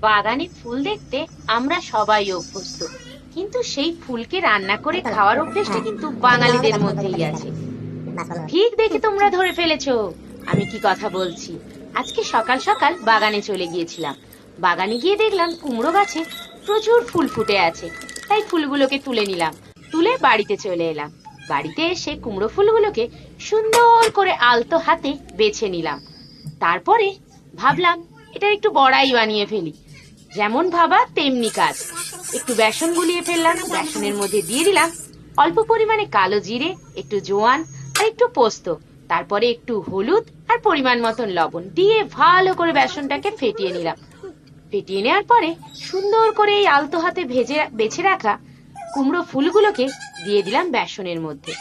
বাগানে ফুল দেখতে আমরা সবাই অভ্যস্ত, কিন্তু সেই ফুলকে রান্না করে খাওয়ার অভ্যেসটা কিন্তু বাঙালিদের মধ্যেই আছে। ঠিক দেখে তোমরা ধরে ফেলেছো আমি কি কথা বলছি। আজকে সকাল সকাল বাগানে চলে গিয়েছিলাম। বাগানে গিয়ে দেখলাম কুমড়ো গাছে প্রচুর ফুল ফুটে আছে, তাই ফুলগুলোকে তুলে নিলাম। তুলে বাড়িতে চলে এলাম। বাড়িতে এসে কুমড়ো ফুলগুলোকে সুন্দর করে আলতো হাতে বেছে নিলাম। তারপরে ভাবলাম এটা একটু বড়াই বানিয়ে ফেলি। যেমন ভাবা তেমনি কাজ। একটু বেসন গুলিয়ে ফেললাম, বেসনের মধ্যে দিয়ে দিলাম অল্প পরিমাণে কালো জিরে, একটু জোয়ান আর একটু পোস্ত, তারপরে একটু হলুদ আর পরিমাণ মতন লবণ দিয়ে ভালো করে বেসনটাকে ফেটিয়ে নিলাম। ফেটিয়ে নেওয়ার পরে সুন্দর করে এই আলতো হাতে বেছে রাখা কুমড়ো ফুলগুলোকে দিয়ে দিলাম বেসনের মধ্যে।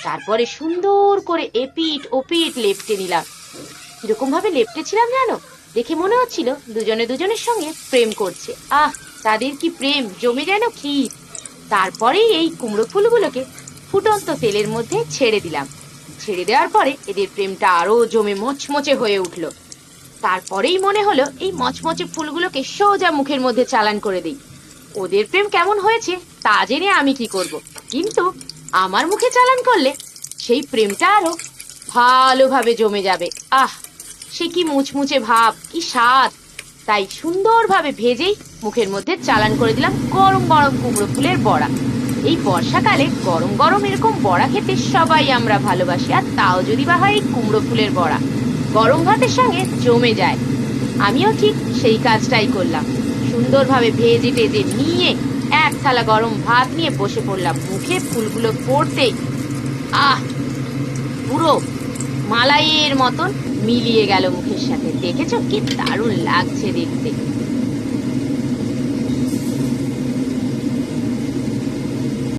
তারপরে সুন্দর করে এপিট ওপিট লেপটে নিলাম। কিরকম ভাবে লেপটেছিলাম জানো? দেখে মনে হচ্ছিল দুজনে দুজনের সঙ্গে প্রেম করছে। আহ, তাদের কি প্রেম, জমে যেন ক্ষীর। তারপরেই এই কুমড়ো ফুলগুলোকে ফুটন্ত তেলের মধ্যে ছেড়ে দিলাম। ছেড়ে দেওয়ার পরে এদের প্রেমটা আরো জমে মচমচে হয়ে উঠলো। তারপরেই মনে হলো এই মচমচে ফুলগুলোকে সোজা মুখের মধ্যে চালান করে দিই। ওদের প্রেম কেমন হয়েছে তা জেনে আমি কি করব, কিন্তু আমার মুখে চালান করলে সেই প্রেমটা আরো ভালোভাবে জমে যাবে। আহ, সে কি মুচমুচে ভাব, কি স্বাদ! তাই সুন্দরভাবে ভেজেই মুখের মধ্যে চালান করে দিলাম গরম গরম কুমড়ো ফুলের বড়া। এই বর্ষাকালে গরম গরম এরকম বড়া খেতে সবাই আমরা ভালোবাসি, আর তাও যদি বা হয় এই কুমড়ো ফুলের বড়া গরম ভাতের সঙ্গে জমে যায়। আমিও ঠিক সেই কাজটাই করলাম। সুন্দরভাবে ভেজে টেজে নিয়ে এক থালা গরম ভাত নিয়ে বসে পড়লাম। মুখে ফুলগুলো পড়তেই আহ, পুরো মালাইয়ের মতন মিলিয়ে গেল মুখের সাথে। দেখেছো কি দারুণ লাগছে দেখতে।